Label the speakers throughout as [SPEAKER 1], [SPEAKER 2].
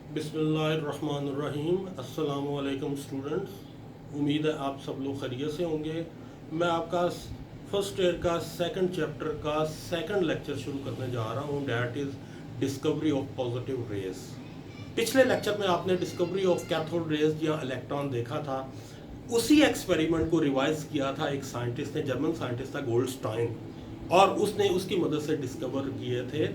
[SPEAKER 1] बिस्मिल्लाहिर्रहमानिर्रहीम। अस्सलामु अलैकुम स्टूडेंट्स, उम्मीद है आप सब लोग खैरियत से होंगे। मैं आपका फर्स्ट ईयर का सेकंड चैप्टर का सेकंड लेक्चर शुरू करने जा रहा हूँ, that is discovery of positive raise. पिछले लेक्चर में आपने डिस्कवरी ऑफ कैथोड रेज या इलेक्ट्रॉन देखा था। उसी एक्सपेरिमेंट को रिवाइज किया था एक साइंटिस्ट ने, जर्मन साइंटिस्ट था गोल्डस्टाइन, और उसने उसकी मदद से डिस्कवर किए थे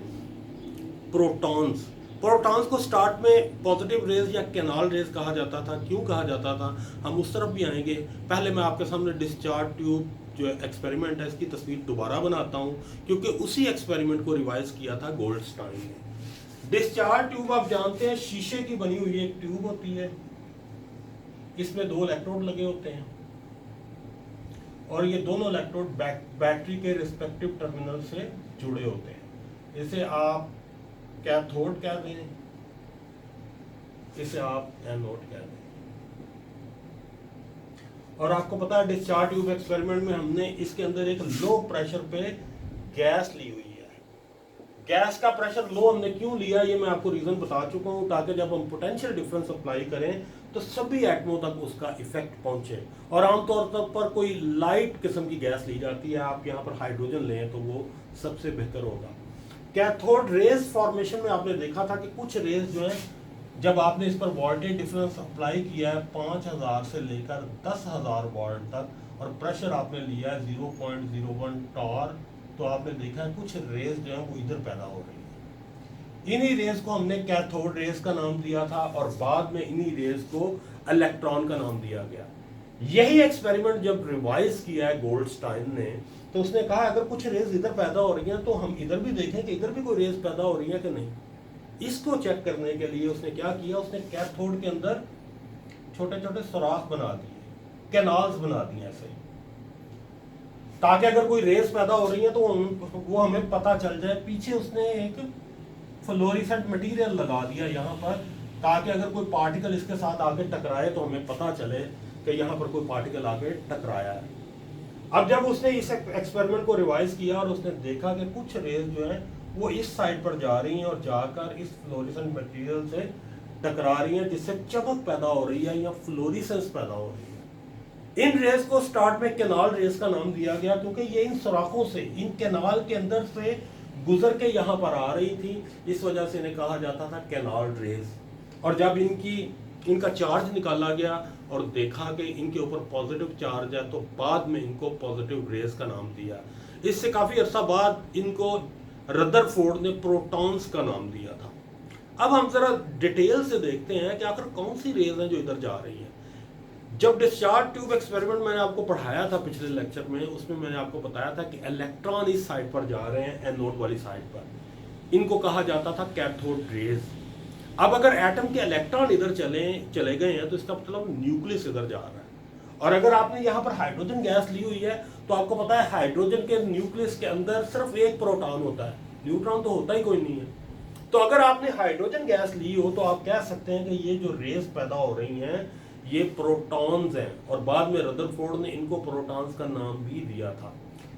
[SPEAKER 1] प्रोटॉन्स। प्रोटॉन्स को स्टार्ट में पॉजिटिव रेज या कैनाल रेज कहा जाता था। क्यों कहा जाता था, हम उस तरफ भी आएंगे। पहले मैं आपके सामने डिस्चार्ज ट्यूब जो एक्सपेरिमेंट है इसकी तस्वीर दोबारा बनाता हूँ, क्योंकि उसी एक्सपेरिमेंट को रिवाइज किया था गोल्डस्टाइन ने। डिस्चार्ज ट्यूब आप जानते हैं शीशे की बनी हुई एक ट्यूब होती है, इसमें 2 इलेक्ट्रोड लगे होते हैं और ये दोनों इलेक्ट्रोड बैटरी के रिस्पेक्टिव टर्मिनल से जुड़े होते हैं। इसे आप कैथोड कह दें, इसे आप एनोड कह दें। और आपको पता है डिस्चार्ज ट्यूब एक्सपेरिमेंट में हमने इसके अंदर एक लो प्रेशर पे गैस ली हुई है। गैस का प्रेशर लो हमने क्यों लिया ये मैं आपको रीजन बता चुका हूं, ताकि जब हम पोटेंशियल डिफरेंस अप्लाई करें तो सभी एटमों तक उसका इफेक्ट पहुंचे। और आमतौर पर कोई लाइट किस्म की गैस ली जाती है, आप यहाँ पर हाइड्रोजन लें तो वो सबसे बेहतर होगा। कैथोड रेज फॉर्मेशन में आपने देखा था कि कुछ रेज जो है, जब आपने इस पर वोल्टेज डिफरेंस अप्लाई किया है 5000 से लेकर 10,000 वोल्ट तक, और प्रेशर आपने लिया है 0.01 टॉर, तो आपने देखा है कुछ रेज जो है वो इधर पैदा हो रही है। इन्हीं रेज को हमने कैथोड रेज का नाम दिया था और बाद में इन्हीं रेज को इलेक्ट्रॉन का नाम दिया गया। यही एक्सपेरिमेंट जब रिवाइज किया है गोल्डस्टाइन ने, तो उसने कहा अगर कुछ रेज इधर पैदा हो रही हैं तो हम इधर भी देखें कि इधर भी कोई रेज पैदा हो रही है कि नहीं। इसको चेक करने के लिए उसने क्या किया, उसने कैथोड के अंदर छोटे छोटे सुराख बना दिए, कैनाल्स बना दिए ऐसे, ताकि अगर कोई रेज पैदा हो रही है तो वो हमें पता चल जाए। पीछे उसने एक फ्लोरेसेंट मटेरियल लगा दिया यहाँ पर, ताकि अगर कोई पार्टिकल इसके साथ आके टकराए तो हमें पता चले कि यहाँ पर कोई पार्टिकल आके टकराया है। अब जब उसने इस एक्सपेरिमेंट को रिवाइज किया और उसने देखा कि कुछ रेज जो है वो इस साइड पर जा रही हैं और जाकर इस फ्लोरेसेंट मटेरियल से टकरा रही हैं, जिससे चमक पैदा हो रही है या फ्लोरेसेंस पैदा हो रही है। इन रेज को स्टार्ट में कैनाल रेज का नाम दिया गया, क्योंकि ये इन सुराखों से, इन कैनाल के अंदर से गुजर के यहाँ पर आ रही थी, इस वजह से इन्हें कहा जाता था कैनाल रेज। और जब इनका चार्ज निकाला गया और देखा कि इनके ऊपर पॉजिटिव चार्ज है, तो बाद में इनको पॉजिटिव रेज का नाम दिया। इससे काफी अरसा बाद इनको रदरफोर्ड ने प्रोटॉन्स का नाम दिया था। अब हम जरा डिटेल से देखते हैं कि आखिर कौन सी रेज हैं जो इधर जा रही हैं। जब डिस्चार्ज ट्यूब एक्सपेरिमेंट मैंने आपको पढ़ाया था पिछले लेक्चर में, उसमें मैंने आपको बताया था कि इलेक्ट्रॉन इस साइड पर जा रहे हैं, एनोड वाली साइड पर। इनको कहा जाता था कैथोड रेज। अब अगर एटम के इलेक्ट्रॉन इधर चले गए हैं तो इसका मतलब न्यूक्लियस इधर जा रहा है। और अगर आपने यहाँ पर हाइड्रोजन गैस ली हुई है तो आपको पता है हाइड्रोजन के न्यूक्लियस के अंदर सिर्फ एक प्रोटॉन होता है, न्यूट्रॉन तो होता ही कोई नहीं है। तो अगर आपने हाइड्रोजन गैस ली हो तो आप कह सकते हैं कि ये जो रेज पैदा हो रही हैं ये प्रोटॉन्स हैं, और बाद में रदरफोर्ड ने इनको प्रोटॉन्स का नाम भी दिया था।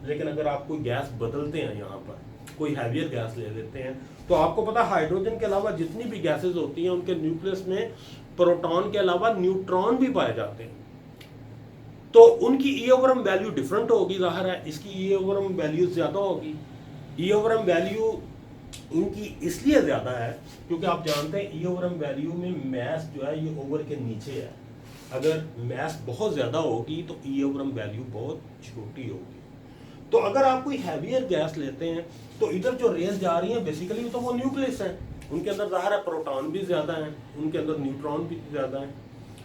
[SPEAKER 1] लेकिन अगर आप कोई गैस बदलते हैं, यहाँ पर कोई हैवियर गैस ले लेते हैं, तो आपको पता है हाइड्रोजन के अलावा जितनी भी गैसेज होती हैं उनके न्यूक्लियस में प्रोटॉन के अलावा न्यूट्रॉन भी पाए जाते हैं। तो उनकी e over m value different होगी, जाहिर है इसकी ई ओवर एम वैल्यू ज्यादा होगी। ई ओवर एम वैल्यू इनकी इसलिए ज्यादा है क्योंकि आप जानते हैं ई ओवर एम वैल्यू में मैस जो है ये ओवर के नीचे है। अगर मैस बहुत ज्यादा होगी तो ई ओवर एम वैल्यू बहुत छोटी होगी। तो अगर आप कोई हैवियर गैस लेते हैं तो इधर जो रेज जा रही है बेसिकली तो वो न्यूक्लियस है, उनके अंदर जाहिर है प्रोटॉन भी ज्यादा है, उनके अंदर न्यूट्रॉन भी ज्यादा है।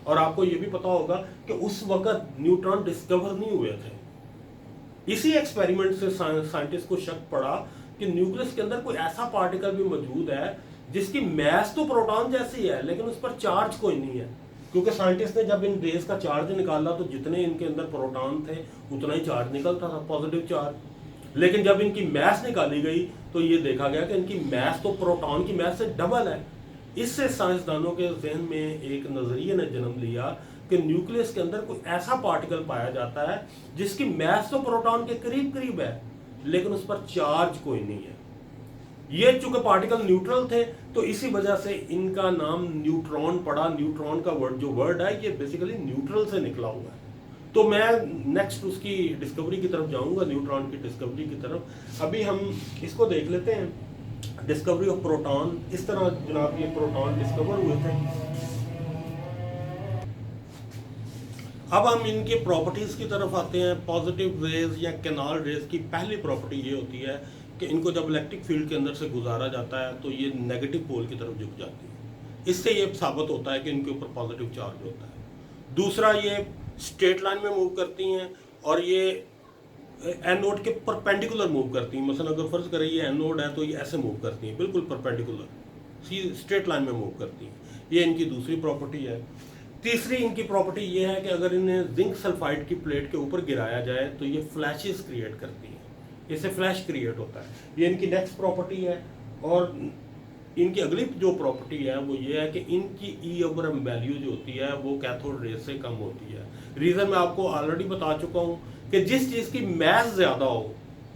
[SPEAKER 1] और आपको ये भी पता होगा कि उस वक्त न्यूट्रॉन डिस्कवर नहीं हुए थे। इसी एक्सपेरिमेंट से साइंटिस्ट को शक पड़ा कि न्यूक्लियस के अंदर कोई ऐसा पार्टिकल भी मौजूद है जिसकी मैस तो प्रोटॉन जैसी है लेकिन उस पर चार्ज कोई नहीं है। क्योंकि साइंटिस्ट ने जब इन रेज का चार्ज निकाला तो जितने इनके अंदर प्रोटॉन थे उतना ही चार्ज निकलता था, पॉजिटिव चार्ज। लेकिन जब इनकी मैस निकाली गई तो ये देखा गया कि इनकी मैस तो प्रोटॉन की मैस से डबल है। इससे साइंसदानों के जहन में एक नजरिए ने जन्म लिया कि न्यूक्लियस के अंदर कोई ऐसा पार्टिकल पाया जाता है जिसकी मैस तो प्रोटॉन के करीब करीब है लेकिन उस पर चार्ज कोई नहीं है। ये चूंकि पार्टिकल न्यूट्रल थे तो इसी वजह से इनका नाम न्यूट्रॉन पड़ा। न्यूट्रॉन का वर्ड जो वर्ड है ये बेसिकली न्यूट्रल से निकला हुआ है। तो मैं नेक्स्ट उसकी डिस्कवरी की तरफ जाऊंगा, न्यूट्रॉन की डिस्कवरी की तरफ। अभी हम इसको देख लेते हैं, डिस्कवरी ऑफ प्रोटॉन। इस तरह जनाब ये प्रोटॉन डिस्कवर हुए थे। अब हम इनकी प्रॉपर्टीज की तरफ आते हैं। पॉजिटिव रेज या कैनाल रेज की पहली प्रॉपर्टी ये होती है कि इनको जब इलेक्ट्रिक फील्ड के अंदर से गुजारा जाता है तो ये नेगेटिव पोल की तरफ झुक जाती है। इससे ये साबित होता है कि इनके ऊपर पॉजिटिव चार्ज होता है। दूसरा, ये स्ट्रेट लाइन में मूव करती हैं और ये एनोड के परपेंडिकुलर मूव करती हैं। मसलन अगर फर्ज करें ये एनोड है तो ये ऐसे मूव करती हैं, बिल्कुल परपेंडिकुलर, स्ट्रेट लाइन में मूव करती हैं। ये इनकी दूसरी प्रॉपर्टी है। तीसरी इनकी प्रॉपर्टी ये है कि अगर इन्हें जिंक सल्फाइड की प्लेट के ऊपर गिराया जाए तो ये फ्लैशेस क्रिएट करती हैं, इससे फ्लैश क्रिएट होता है। ये इनकी नेक्स्ट प्रॉपर्टी है। और इनकी अगली जो प्रॉपर्टी है वो ये है कि इनकी ई ओवर एम वैल्यू जो होती है वो कैथोड रेज से कम होती है। रीज़न मैं आपको ऑलरेडी बता चुका हूँ कि जिस चीज़ की मैस ज़्यादा हो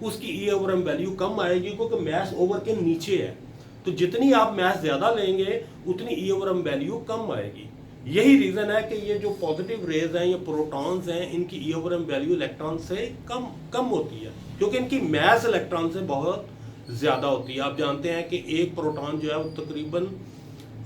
[SPEAKER 1] उसकी ई ओवर एम वैल्यू कम आएगी, क्योंकि मैस ओवर के नीचे है। तो जितनी आप मैस ज़्यादा लेंगे उतनी ई ओवर एम वैल्यू कम आएगी। यही रीज़न है कि ये जो पॉजिटिव रेज हैं, ये प्रोटॉन्स हैं, इनकी e over m value electron से कम होती है, क्योंकि इनकी मैस इलेक्ट्रॉन से बहुत ज़्यादा होती है। आप जानते हैं कि एक प्रोटॉन जो है वो तकरीबन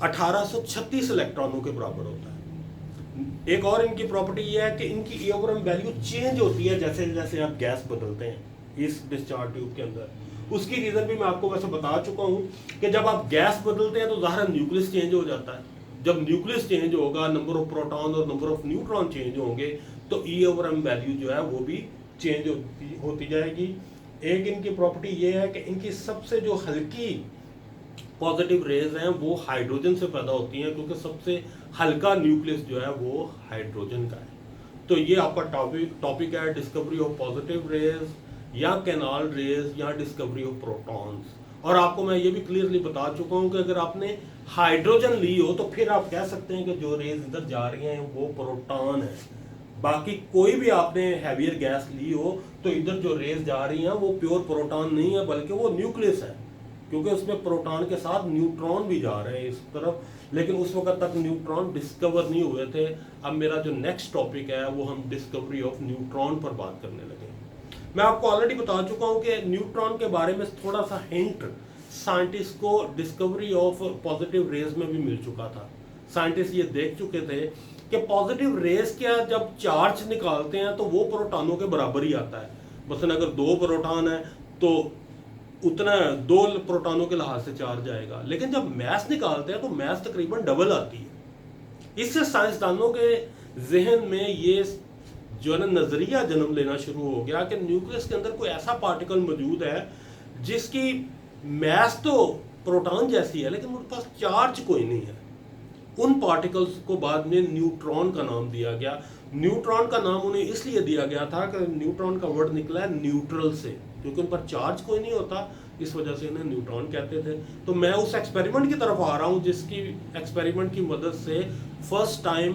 [SPEAKER 1] 1836 इलेक्ट्रॉनों के बराबर होता है। एक और इनकी प्रॉपर्टी ये है कि इनकी e over m value change होती है जैसे जैसे आप गैस बदलते हैं इस डिस्चार्ज ट्यूब के अंदर। उसकी रीज़न भी मैं आपको वैसे बता चुका हूँ कि जब आप गैस बदलते हैं तो ज़ाहिर न्यूक्लियस चेंज हो जाता है। जब न्यूक्लियस चेंज होगा, नंबर ऑफ प्रोटॉन और नंबर ऑफ न्यूट्रॉन चेंज होंगे, तो ई ओवर एम वैल्यू जो है वो भी चेंज होती जाएगी। एक इनकी प्रॉपर्टी ये है कि इनकी सबसे जो हल्की पॉजिटिव रेज हैं वो हाइड्रोजन से पैदा होती हैं, क्योंकि सबसे हल्का न्यूक्लियस जो है वो हाइड्रोजन का है। तो ये आपका टॉपिक है डिस्कवरी ऑफ पॉजिटिव रेज या कैनाल रेज या डिस्कवरी ऑफ प्रोटॉन्स। और आपको मैं ये भी क्लियरली बता चुका हूँ कि अगर आपने हाइड्रोजन ली हो तो फिर आप कह सकते हैं कि जो रेज इधर जा रही हैं वो प्रोटॉन है। बाकी कोई भी आपने हैवियर गैस ली हो तो इधर जो रेज जा रही हैं वो प्योर प्रोटॉन नहीं है, बल्कि वो न्यूक्लियस है, क्योंकि उसमें प्रोटॉन के साथ न्यूट्रॉन भी जा रहे हैं इस तरफ। लेकिन उस वक्त तक न्यूट्रॉन डिस्कवर नहीं हुए थे। अब मेरा जो नेक्स्ट टॉपिक है वो हम डिस्कवरी ऑफ न्यूट्रॉन पर बात करने लगे। मैं आपको ऑलरेडी बता चुका हूँ कि न्यूट्रॉन के बारे में थोड़ा सा हिंट साइंटिस्ट को डिस्कवरी ऑफ पॉजिटिव रेज में भी मिल चुका था। साइंटिस्ट ये देख चुके थे कि पॉजिटिव रेज क्या जब चार्ज निकालते हैं तो वो प्रोटॉनों के बराबर ही आता है। मसलन अगर 2 प्रोटॉन है तो उतना 2 प्रोटॉनों के लिहाज से चार्ज आएगा, लेकिन जब मैस निकालते हैं तो मैस तकरीबन डबल आती है। इससे साइंसदानों के जहन में ये जो है ना नजरिया जन्म लेना शुरू हो गया कि न्यूक्लियस के अंदर कोई ऐसा पार्टिकल मौजूद है जिसकी मैस तो प्रोटॉन जैसी है लेकिन उनके पास चार्ज कोई नहीं है। उन पार्टिकल्स को बाद में न्यूट्रॉन का नाम दिया गया। न्यूट्रॉन का नाम उन्हें इसलिए दिया गया था कि न्यूट्रॉन का वर्ड निकला है न्यूट्रल से, क्योंकि उन पर चार्ज कोई नहीं होता, इस वजह से इन्हें न्यूट्रॉन कहते थे। तो मैं उस एक्सपेरिमेंट की तरफ आ रहा हूँ जिसकी एक्सपेरिमेंट की मदद से फर्स्ट टाइम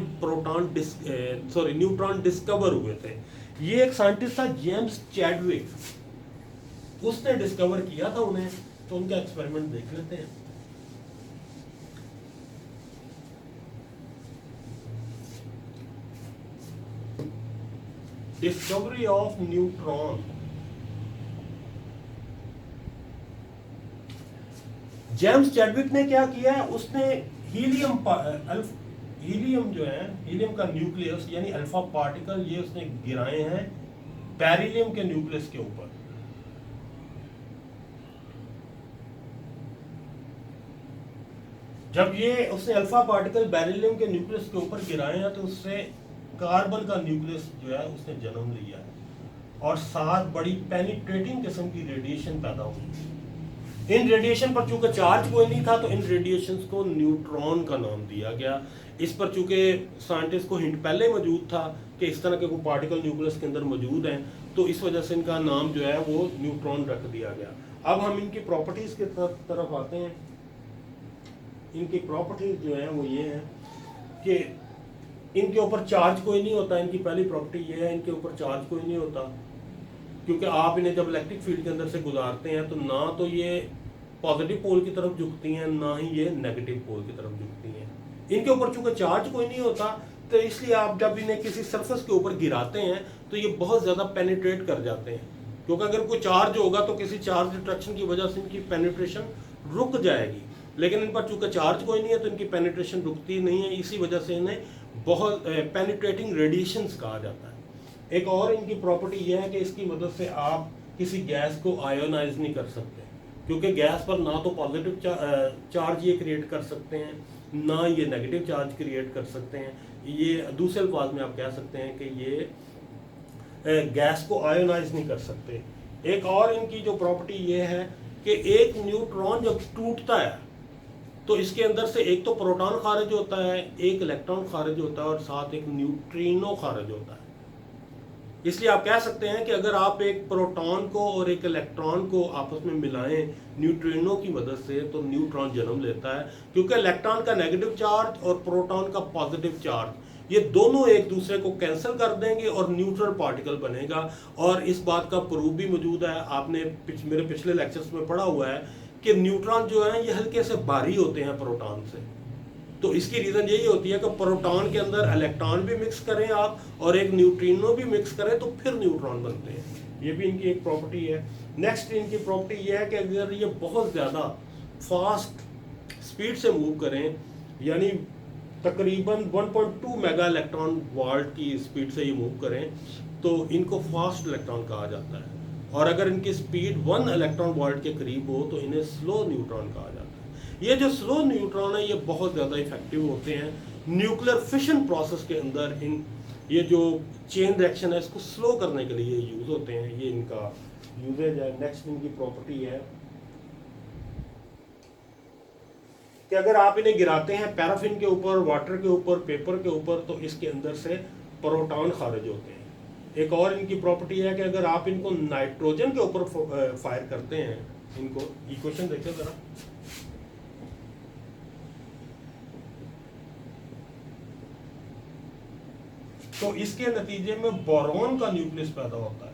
[SPEAKER 1] न्यूट्रॉन डिस्कवर हुए थे। ये एक साइंटिस्ट था जेम्स चैडविक, उसने डिस्कवर किया था उन्हें। तो उनका एक्सपेरिमेंट देख लेते हैं। Discovery of neutron. James Chadwick ने क्या किया है, उसने हीलियम जो है, हीलियम का न्यूक्लियस यानी अल्फा पार्टिकल, ये उसने गिराए हैं बेरिलियम के न्यूक्लियस के ऊपर। जब ये उसने अल्फा पार्टिकल बेरिलियम के न्यूक्लियस के ऊपर गिराए हैं तो उससे कार्बन का न्यूक्लियस जो है उसने जन्म लिया है और साथ बड़ी पेनिट्रेटिंग किस्म की रेडिएशन पैदा हुई। इन रेडिएशन पर चूंकि चार्ज कोई नहीं था तो इन रेडिएशंस को न्यूट्रॉन का नाम दिया गया। इस पर चूंकि साइंटिस्ट को हिंट पहले मौजूद था कि इस तरह के कोई पार्टिकल न्यूक्लियस के अंदर मौजूद हैं, तो इस वजह से इनका नाम जो है वो न्यूट्रॉन रख दिया गया। अब हम इनकी प्रॉपर्टीज की तरफ आते हैं। इनकी प्रॉपर्टीज जो है वो ये है कि इनके ऊपर चार्ज कोई नहीं होता। इनकी पहली प्रॉपर्टी ये है, इनके ऊपर चार्ज कोई नहीं होता, क्योंकि आप इन्हें जब इलेक्ट्रिक फील्ड के अंदर से गुजारते हैं तो ना तो ये पॉजिटिव पोल की तरफ झुकती हैं, ना ही ये नेगेटिव पोल की तरफ झुकती हैं। इनके ऊपर चूंकि चार्ज कोई नहीं होता, तो इसलिए आप जब इन्हें किसी सरफेस के ऊपर गिराते हैं तो ये बहुत ज़्यादा पेनिट्रेट कर जाते हैं, क्योंकि अगर कोई चार्ज होगा तो किसी चार्ज अट्रैक्शन की वजह से इनकी पेनिट्रेशन रुक जाएगी, लेकिन इन पर चूंकि चार्ज कोई नहीं है तो इनकी पेनिट्रेशन रुकती नहीं है। इसी वजह से इन्हें बहुत पेनिट्रेटिंग रेडिएशंस कहा जाता है। एक और इनकी प्रॉपर्टी यह है कि इसकी मदद से आप किसी गैस को आयोनाइज नहीं कर सकते, क्योंकि गैस पर ना तो पॉजिटिव चार्ज ये क्रिएट कर सकते हैं, ना ये नेगेटिव चार्ज क्रिएट कर सकते हैं। ये दूसरे अल्फाज में आप कह सकते हैं कि ये गैस को आयोनाइज नहीं कर सकते। एक और इनकी जो प्रॉपर्टी ये है कि एक न्यूट्रॉन जब टूटता है तो इसके अंदर से एक तो प्रोटॉन खारिज होता है, एक इलेक्ट्रॉन खारिज होता है और साथ एक न्यूट्रिनो खारिज होता है। इसलिए आप कह सकते हैं कि अगर आप एक प्रोटॉन को और एक इलेक्ट्रॉन को आपस में मिलाएं न्यूट्रिनो की मदद से, तो न्यूट्रॉन जन्म लेता है, क्योंकि इलेक्ट्रॉन का नेगेटिव चार्ज और प्रोटॉन का पॉजिटिव चार्ज ये दोनों एक दूसरे को कैंसिल कर देंगे और न्यूट्रल पार्टिकल बनेगा। और इस बात का प्रूफ भी मौजूद है, आपने मेरे पिछले लेक्चर्स में पढ़ा हुआ है कि न्यूट्रॉन जो है ये हल्के से भारी होते हैं प्रोटॉन से। तो इसकी रीज़न यही होती है कि प्रोटॉन के अंदर इलेक्ट्रॉन भी मिक्स करें आप और एक न्यूट्रिनो भी मिक्स करें तो फिर न्यूट्रॉन बनते हैं। ये भी इनकी एक प्रॉपर्टी है। नेक्स्ट इनकी प्रॉपर्टी ये है कि अगर ये बहुत ज़्यादा फास्ट स्पीड से मूव करें, यानी तकरीबन 1.2 मेगा इलेक्ट्रॉन वोल्ट की स्पीड से ये मूव करें, तो इनको फास्ट इलेक्ट्रॉन कहा जाता है। और अगर इनकी स्पीड 1 इलेक्ट्रॉन वोल्ट के करीब हो तो इन्हें स्लो न्यूट्रॉन कहा जाता है। ये जो स्लो न्यूट्रॉन है ये बहुत ज़्यादा इफेक्टिव होते हैं न्यूक्लियर फिशन प्रोसेस के अंदर। इन ये जो चेन रिएक्शन है इसको स्लो करने के लिए यूज़ होते हैं, ये इनका यूजेज है। नेक्स्ट इनकी प्रॉपर्टी है कि अगर आप इन्हें गिराते हैं पैराफिन के ऊपर, वाटर के ऊपर, पेपर के ऊपर, तो इसके अंदर से प्रोटॉन खारिज होते हैं। एक और इनकी प्रॉपर्टी है कि अगर आप इनको नाइट्रोजन के ऊपर फायर करते हैं, इनको इक्वेशन देखिए जरा, तो इसके नतीजे में बोरॉन का न्यूक्लियस पैदा होता है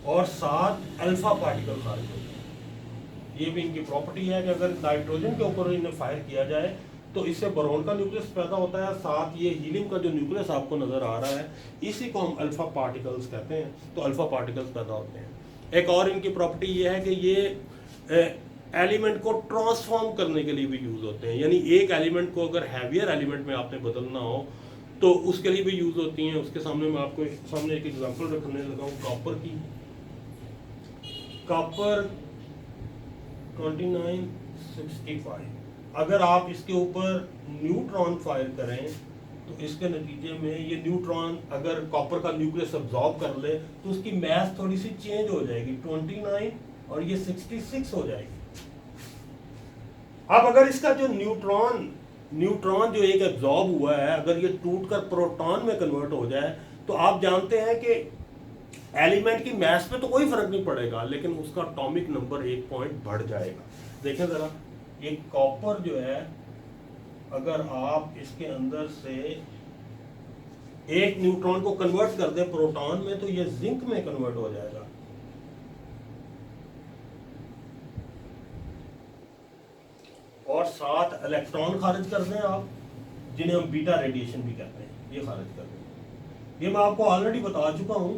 [SPEAKER 1] और 7 अल्फा पार्टिकल खारिज होते हैं। ये भी इनकी प्रॉपर्टी है कि अगर नाइट्रोजन के ऊपर इन्हें फायर किया जाए तो इससे बोरॉन का न्यूक्लियस पैदा होता है, साथ ये हीलियम का जो न्यूक्लियस आपको नजर आ रहा है इसी को हम अल्फा पार्टिकल्स कहते हैं, तो अल्फा पार्टिकल्स पैदा होते हैं। एक और इनकी प्रॉपर्टी ये है कि ये एलिमेंट को ट्रांसफॉर्म करने के लिए भी यूज होते हैं, यानी एक एलिमेंट को अगर हैवियर एलिमेंट में आपने बदलना हो तो उसके लिए भी यूज होती हैं। उसके सामने मैं आपको सामने एक एग्जांपल रखने लगा हूँ कॉपर की। कॉपर 2965, अगर आप इसके ऊपर न्यूट्रॉन फायर करें तो इसके नतीजे में ये न्यूट्रॉन अगर कॉपर का न्यूक्लियस अब्जॉर्ब कर ले तो उसकी मैथ थोड़ी सी चेंज हो जाएगी, 29 और ये 66 हो जाएगी। अब अगर इसका जो न्यूट्रॉन जो एक एब्जॉर्ब हुआ है अगर ये टूटकर प्रोटॉन में कन्वर्ट हो जाए तो आप जानते हैं कि एलिमेंट की मास पे तो कोई फर्क नहीं पड़ेगा, लेकिन उसका एटॉमिक नंबर 1 पॉइंट बढ़ जाएगा। देखें जरा, ये कॉपर जो है अगर आप इसके अंदर से एक न्यूट्रॉन को कन्वर्ट कर दें प्रोटॉन में तो ये जिंक में कन्वर्ट हो जाएगा। और 7 इलेक्ट्रॉन खारिज कर दें आप, जिन्हें हम बीटा रेडिएशन भी कहते हैं, ये खारिज कर दें। ये मैं आपको ऑलरेडी बता चुका हूं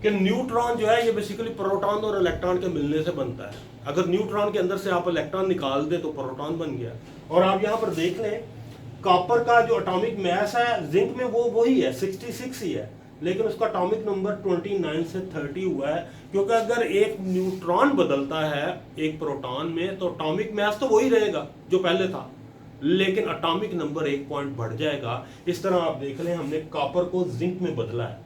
[SPEAKER 1] कि न्यूट्रॉन जो है ये बेसिकली प्रोटॉन और इलेक्ट्रॉन के मिलने से बनता है। अगर न्यूट्रॉन के अंदर से आप इलेक्ट्रॉन निकाल दें तो प्रोटॉन बन गया। और आप यहाँ पर देख लें कॉपर का जो एटॉमिक मास है जिंक में वो वही है, 66 ही है, लेकिन उसका एटॉमिक नंबर 29 से 30 हुआ है, क्योंकि अगर एक न्यूट्रॉन बदलता है एक प्रोटॉन में तो एटॉमिक मास तो वही रहेगा जो पहले था, लेकिन एटॉमिक नंबर 1 पॉइंट बढ़ जाएगा। इस तरह आप देख लें हमने कॉपर को जिंक में बदला है।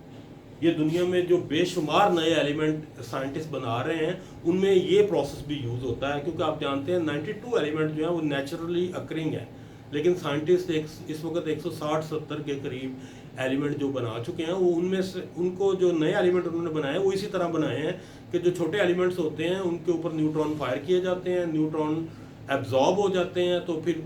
[SPEAKER 1] ये दुनिया में जो बेशुमार नए एलिमेंट साइंटिस्ट बना रहे हैं उनमें ये प्रोसेस भी यूज़ होता है, क्योंकि आप जानते हैं 92 एलिमेंट जो है वो नेचुरली अकरिंग है, लेकिन साइंटिस्ट इस वक्त 160-70 के करीब एलिमेंट जो बना चुके हैं वो उनमें से उनको जो नए एलिमेंट उन्होंने बनाए वो इसी तरह बनाए हैं कि जो छोटे एलिमेंट्स होते हैं उनके ऊपर न्यूट्रॉन फायर किए जाते हैं, न्यूट्रॉन एब्जॉर्ब हो जाते हैं, तो फिर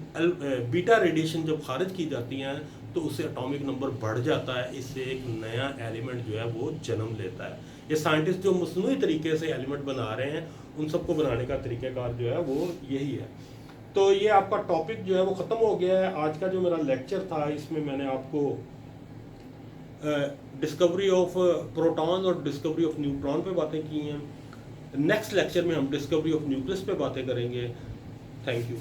[SPEAKER 1] बीटा रेडिएशन जब खारिज की जाती हैं तो उससे एटॉमिक नंबर बढ़ जाता है, इससे एक नया एलिमेंट जो है वो जन्म लेता है। ये साइंटिस्ट जो मसनूई तरीके से एलिमेंट बना रहे हैं उन सबको बनाने का तरीक़ाकार जो है वो यही है। तो ये आपका टॉपिक जो है वो ख़त्म हो गया है। आज का जो मेरा लेक्चर था इसमें मैंने आपको डिस्कवरी ऑफ प्रोटॉन और डिस्कवरी ऑफ न्यूट्रॉन पे बातें की हैं। नेक्स्ट लेक्चर में हम डिस्कवरी ऑफ न्यूक्लियस पे बातें करेंगे। Thank you.